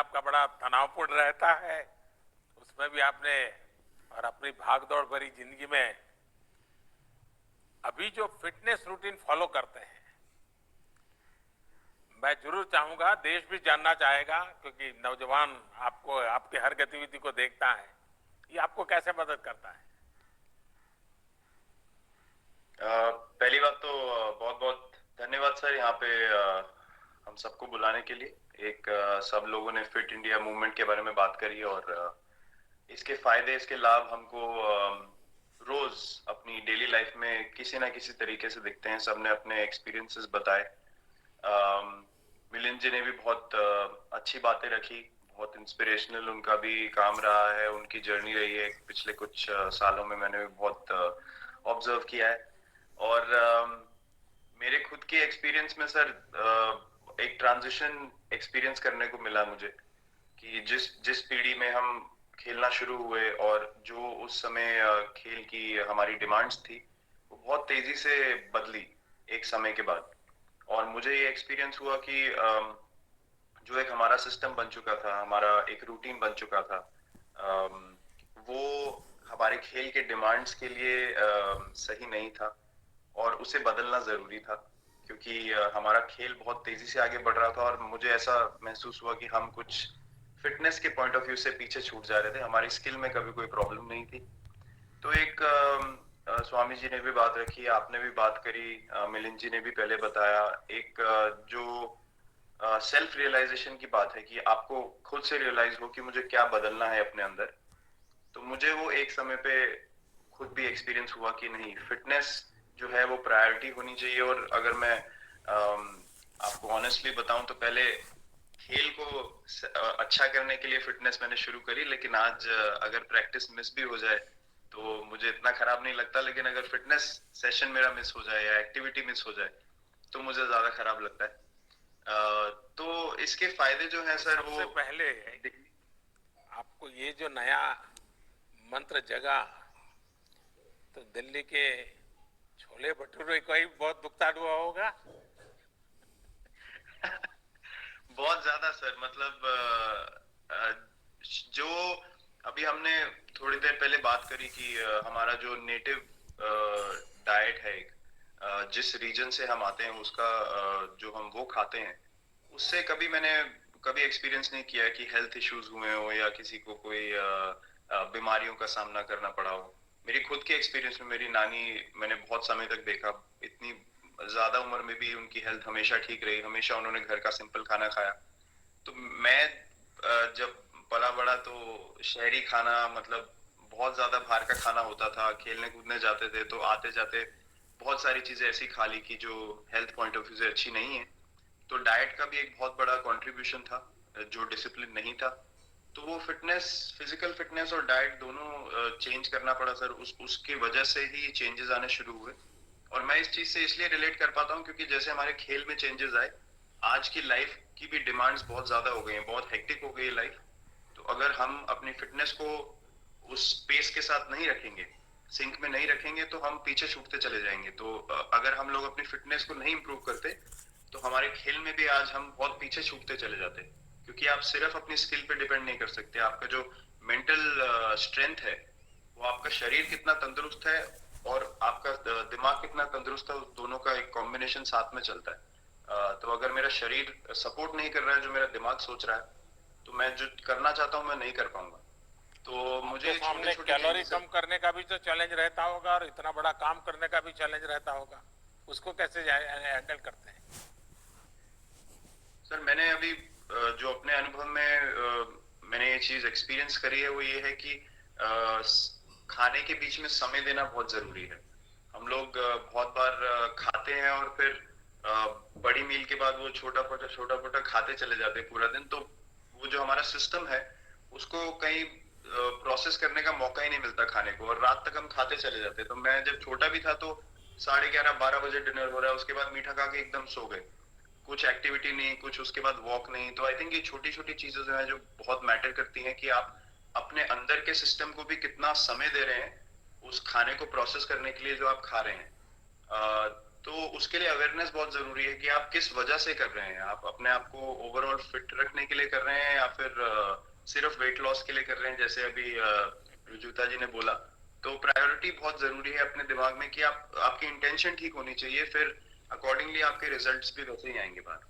आपका बड़ा तनावपूर्ण रहता है, उसमें भी आपने और अपनी भागदौड़ भरी जिंदगी में अभी जो फिटनेस रूटीन फॉलो करते हैं, मैं जरूर चाहूंगा, देश भी जानना चाहेगा, क्योंकि नौजवान आपको आपकी हर गतिविधि को देखता है, ये आपको कैसे मदद करता है? पहली बात तो बहुत बहुत धन्यवाद सर, यहाँ पे हम सबको बुलाने के लिए। सब लोगों ने फिट इंडिया मूवमेंट के बारे में बात करी और इसके फायदे, इसके लाभ हमको रोज अपनी डेली लाइफ में किसी ना किसी तरीके से दिखते हैं। सबने अपने एक्सपीरियंसेस बताए। मिलिंद जी ने भी बहुत अच्छी बातें रखी। बहुत इंस्पिरेशनल उनका भी काम रहा है, उनकी जर्नी रही है पिछले कुछ सालों में। मैंने भी बहुत ऑब्जर्व किया है। और मेरे खुद के एक्सपीरियंस में सर एक ट्रांजिशन एक्सपीरियंस करने को मिला मुझे कि जिस जिस पीढ़ी में हम खेलना शुरू हुए और जो उस समय खेल की हमारी डिमांड्स थी, वो बहुत तेजी से बदली एक समय के बाद। और मुझे ये एक्सपीरियंस हुआ कि जो एक हमारा सिस्टम बन चुका था, हमारा एक रूटीन बन चुका था, वो हमारे खेल के डिमांड्स के लिए सही नहीं था और उसे बदलना जरूरी था। क्योंकि हमारा खेल बहुत तेजी से आगे बढ़ रहा था और मुझे ऐसा महसूस हुआ कि हम कुछ फिटनेस के पॉइंट ऑफ व्यू से पीछे छूट जा रहे थे। हमारी स्किल में कभी कोई प्रॉब्लम नहीं थी। तो एक स्वामी जी ने भी बात रखी, आपने भी बात करी, मिलिंद जी ने भी पहले बताया। एक जो सेल्फ रियलाइजेशन की बात है कि आपको खुद से रियलाइज हो कि मुझे क्या बदलना है अपने अंदर। तो मुझे वो एक समय पे खुद भी एक्सपीरियंस हुआ कि नहीं, फिटनेस जो है वो प्रायोरिटी होनी चाहिए। और अगर मैं आपको ऑनेस्टली बताऊं तो पहले खेल को अच्छा करने के लिए फिटनेस मैंने शुरू करी, लेकिन आज अगर प्रैक्टिस मिस भी हो जाए तो मुझे इतना खराब नहीं लगता। लेकिन अगर फिटनेस सेशन मेरा मिस हो जाए या एक्टिविटी मिस हो जाए तो मुझे ज्यादा खराब लगता है। तो इसके फायदे जो हैं सर वो सबसे पहले आपको ये जो नया मंत्र जगा, तो दिल्ली के छोले भटूरे का ही बहुत भुगतान हुआ होगा। बहुत ज्यादा सर। मतलब जो अभी हमने थोड़ी देर पहले बात करी कि हमारा जो नेटिव डाइट है, जिस रीजन से हम आते हैं उसका जो हम वो खाते हैं, उससे मैंने कभी एक्सपीरियंस नहीं किया है कि हेल्थ इश्यूज हुए हो या किसी को कोई बीमारियों का सामना करना पड़ा हो। मेरी खुद के एक्सपीरियंस में मेरी नानी, मैंने बहुत समय तक देखा, इतनी ज्यादा उम्र में भी उनकी हेल्थ हमेशा ठीक रही। हमेशा उन्होंने घर का सिंपल खाना खाया। तो मैं जब पला बड़ा तो शहरी खाना, मतलब बहुत ज्यादा बाहर का खाना होता था। खेलने कूदने जाते थे तो आते जाते बहुत सारी चीजें ऐसी खा ली कि जो हेल्थ पॉइंट ऑफ व्यू से अच्छी नहीं है। तो डाइट का भी एक बहुत बड़ा कंट्रीब्यूशन था, जो डिसिप्लिन नहीं था। तो वो फिटनेस, फिजिकल फिटनेस और डाइट दोनों चेंज करना पड़ा सर। उसकी वजह से ही चेंजेस आने शुरू हुए। और मैं इस चीज से इसलिए रिलेट कर पाता हूँ क्योंकि जैसे हमारे खेल में चेंजेस आए, आज की लाइफ की भी डिमांड्स बहुत ज्यादा हो गई हैं, बहुत हेक्टिक हो गई है लाइफ। तो अगर हम अपनी फिटनेस को उस पेस के साथ नहीं रखेंगे, सिंक में नहीं रखेंगे, तो हम पीछे छूटते चले जाएंगे। तो अगर हम लोग अपनी फिटनेस को नहीं इंप्रूव करते तो हमारे खेल में भी आज हम बहुत पीछे छूटते चले जाते। क्योंकि आप सिर्फ अपनी स्किल पे डिपेंड नहीं कर सकते। आपका जो मेंटल स्ट्रेंथ है, वो आपका शरीर कितना तंदुरुस्त है और आपका दिमाग कितना तंदुरुस्त है, उस दोनों का एक कॉम्बिनेशन साथ में चलता है। तो अगर मेरा शरीर सपोर्ट नहीं कर रहा है जो मेरा दिमाग सोच रहा है, तो मैं जो करना चाहता हूँ मैं नहीं कर पाऊंगा। तो आपके मुझे छोटे सामने छोटे कैलोरी चेंजेस। कम करने का भी तो चैलेंज रहता होगा, और इतना बड़ा काम करने का भी चैलेंज रहता होगा, उसको कैसे हैंडल करते हैं? सर मैंने अभी जो अपने अनुभव में मैंने ये चीज एक्सपीरियंस करी है, वो ये है कि खाने के बीच में समय देना बहुत जरूरी है। हम लोग बहुत बार खाते हैं और फिर बड़ी मील के बाद वो छोटा छोटा खाते चले जाते हैं पूरा दिन। तो वो जो हमारा सिस्टम है, उसको कहीं प्रोसेस करने का मौका ही नहीं मिलता खाने को, और रात तक हम खाते चले जाते हैं। तो मैं जब छोटा भी था तो 11:30 12 बजे डिनर हो रहा है, उसके बाद मीठा खा के एकदम सो गए। कुछ एक्टिविटी नहीं, कुछ उसके बाद वॉक नहीं। तो आई थिंक ये छोटी छोटी चीजें जो है जो बहुत मैटर करती हैं कि आप अपने अंदर के सिस्टम को भी कितना समय दे रहे हैं उस खाने को प्रोसेस करने के लिए जो आप खा रहे हैं। तो उसके लिए अवेयरनेस बहुत जरूरी है कि आप किस वजह से कर रहे हैं, आप अपने आप को ओवरऑल फिट रखने के लिए कर रहे हैं या फिर सिर्फ वेट लॉस के लिए कर रहे हैं, जैसे अभी रुजुता जी ने बोला। तो प्रायोरिटी बहुत जरूरी है अपने दिमाग में कि आप, आपकी इंटेंशन ठीक होनी चाहिए, फिर अकॉर्डिंगली आपके रिजल्ट्स भी वैसे ही आएंगे बाहर।